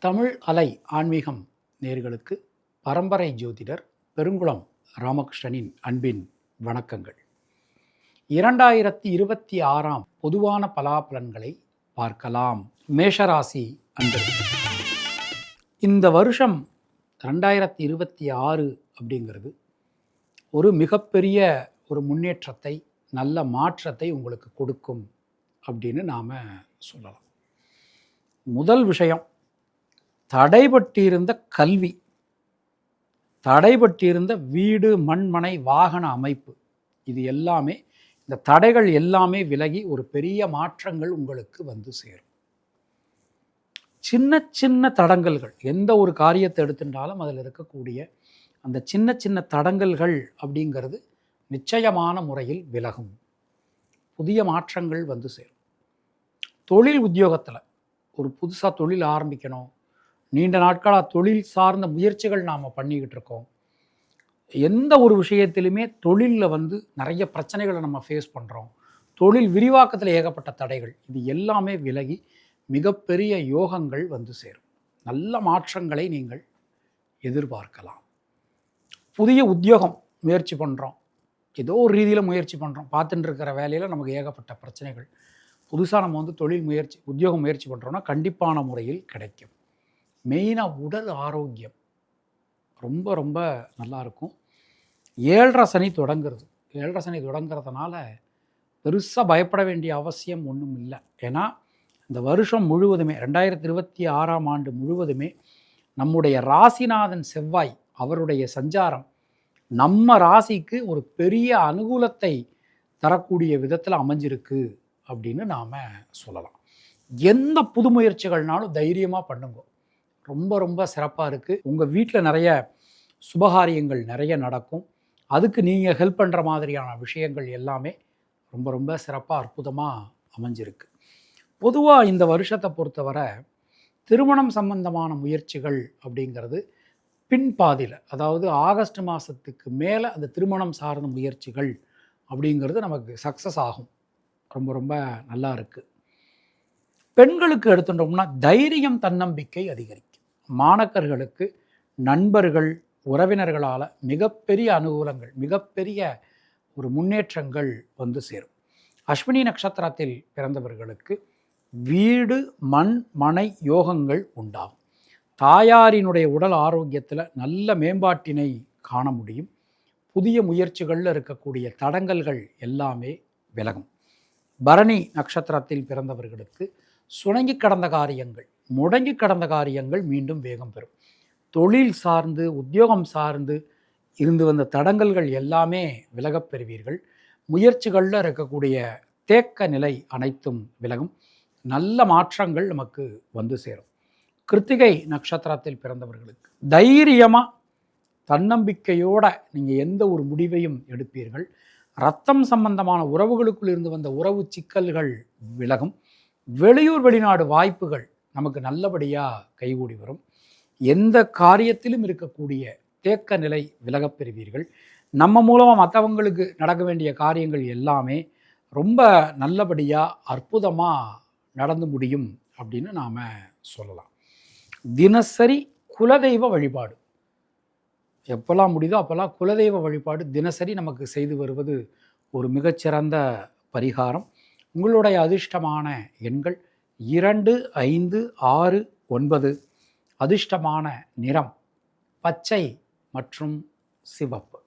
தமிழ் அலை ஆன்மீகம் நேர்களுக்கு பரம்பரை ஜோதிடர் பெருங்குளம் ராமகிருஷ்ணனின் அன்பின் வணக்கங்கள். 2026 பொதுவான பலாபலன்களை பார்க்கலாம். மேஷராசி அன்பர்கள், இந்த வருஷம் 2026 அப்படிங்கிறது ஒரு மிகப்பெரிய ஒரு முன்னேற்றத்தை, நல்ல மாற்றத்தை உங்களுக்கு கொடுக்கும் அப்படின்னு நாம் சொல்லலாம். முதல் விஷயம், தடைபட்டிருந்த கல்வி, தடைபட்டிருந்த வீடு, மண்மனை, வாகன அமைப்பு, இது எல்லாமே, இந்த தடைகள் எல்லாமே விலகி ஒரு பெரிய மாற்றங்கள் உங்களுக்கு வந்து சேரும். சின்ன சின்ன தடங்கல்கள், எந்த ஒரு காரியத்தை எடுத்துட்டாலும் அதில் இருக்கக்கூடிய அந்த சின்ன சின்ன தடங்கல்கள் அப்படிங்கிறது நிச்சயமான முறையில் விலகும். புதிய மாற்றங்கள் வந்து சேரும். தொழில் உத்தியோகத்தில் ஒரு புதுசாக தொழில் ஆரம்பிக்கணும், நீண்ட நாட்களாக தொழில் சார்ந்த முயற்சிகள் நாம் பண்ணிக்கிட்டு இருக்கோம். எந்த ஒரு விஷயத்திலுமே தொழிலில் நிறைய பிரச்சனைகளை நம்ம ஃபேஸ் பண்ணுறோம். தொழில் விரிவாக்கத்தில் ஏகப்பட்ட தடைகள், இது எல்லாமே விலகி மிகப்பெரிய யோகங்கள் வந்து சேரும். நல்ல மாற்றங்களை நீங்கள் எதிர்பார்க்கலாம். புதிய உத்தியோகம் முயற்சி பண்ணுறோம், ஏதோ ஒரு ரீதியில் முயற்சி பண்ணுறோம், பார்த்துட்டு இருக்கிற வேலையில் நமக்கு ஏகப்பட்ட பிரச்சனைகள். புதுசாக நம்ம தொழில் முயற்சி, உத்தியோகம் முயற்சி பண்ணுறோன்னா கண்டிப்பான முறையில் கிடைக்கும். மெயினாக உடல் ஆரோக்கியம் ரொம்ப ரொம்ப நல்லாயிருக்கும். 7.5 சனி தொடங்குறது. 7.5 சனி தொடங்குறதுனால பெருசாக பயப்பட வேண்டிய அவசியம் ஒன்றும் இல்லை. ஏன்னா இந்த வருஷம் முழுவதுமே, 2026 ஆண்டு முழுவதுமே நம்முடைய ராசிநாதன் செவ்வாய் அவருடைய சஞ்சாரம் நம்ம ராசிக்கு ஒரு பெரிய அனுகூலத்தை தரக்கூடிய விதத்தில் அமைஞ்சிருக்கு அப்படின்னு நாம் சொல்லலாம். எந்த புது முயற்சிகள்னாலும் தைரியமாக பண்ணுங்க, ரொம்ப ரொம்ப சிறப்பாக இருக்குது. உங்கள் வீட்டில் நிறைய சுபகாரியங்கள் நிறைய நடக்கும். அதுக்கு நீங்கள் ஹெல்ப் பண்ணுற மாதிரியான விஷயங்கள் எல்லாமே ரொம்ப ரொம்ப சிறப்பாக அற்புதமாக அமைஞ்சிருக்கு. பொதுவாக இந்த வருஷத்தை பொறுத்தவரை திருமணம் சம்பந்தமான முயற்சிகள் அப்படிங்கிறது பின்பாதியில், அதாவது ஆகஸ்ட் மாதத்துக்கு மேலே அந்த திருமணம் சார்ந்த முயற்சிகள் அப்படிங்கிறது நமக்கு சக்ஸஸ் ஆகும். ரொம்ப ரொம்ப நல்லா இருக்குது. பெண்களுக்கு எடுத்துட்டோம்னா தைரியம், தன்னம்பிக்கை அதிகரிக்கும். மாணக்கர்களுக்கு நண்பர்கள், உறவினர்களால் மிகப்பெரிய அனுகூலங்கள், மிகப்பெரிய ஒரு முன்னேற்றங்கள் வந்து சேரும். அஸ்வினி நட்சத்திரத்தில் பிறந்தவர்களுக்கு வீடு, மண், மனை யோகங்கள் உண்டாகும். தாயாரினுடைய உடல் ஆரோக்கியத்தில் நல்ல மேம்பாட்டினை காண முடியும். புதிய முயற்சிகளில் இருக்கக்கூடிய தடங்கல்கள் எல்லாமே விலகும். பரணி நட்சத்திரத்தில் பிறந்தவர்களுக்கு சுணங்கி கடந்த காரியங்கள், முடங்கி கடந்த காரியங்கள் மீண்டும் வேகம் பெறும். தொழில் சார்ந்து, உத்தியோகம் சார்ந்து இருந்து வந்த தடங்கல்கள் எல்லாமே விலகப் பெறுவீர்கள். முயற்சிகளில் இருக்கக்கூடிய தேக்க நிலை அனைத்தும் விலகும். நல்ல மாற்றங்கள் நமக்கு வந்து சேரும். கிருத்திகை நட்சத்திரத்தில் பிறந்தவர்களுக்கு தைரியமாக, தன்னம்பிக்கையோட நீங்கள் எந்த ஒரு முடிவையும் எடுப்பீர்கள். இரத்தம் சம்பந்தமான உறவுகளுக்குள் இருந்து வந்த உறவு சிக்கல்கள் விலகும். வெளியூர் வெளிநாடு வாய்ப்புகள் நமக்கு நல்லபடியாக கைகூடி வரும். எந்த காரியத்திலும் இருக்கக்கூடிய தேக்க நிலை விலகப் பெறுவீர்கள். நம்ம மூலமாக மற்றவங்களுக்கு நடக்க வேண்டிய காரியங்கள் எல்லாமே ரொம்ப நல்லபடியாக அற்புதமாக நடந்து முடியும் அப்படின்னு நாம் சொல்லலாம். தினசரி குலதெய்வ வழிபாடு, எப்போல்லாம் முடியுதோ அப்போல்லாம் குலதெய்வ வழிபாடு தினசரி நமக்கு செய்து வருவது ஒரு மிகச்சிறந்த பரிகாரம். உங்களுடைய அதிர்ஷ்டமான எண்கள் 2, 5, 6, 9. அதிர்ஷ்டமான நிறம் பச்சை மற்றும் சிவப்பு.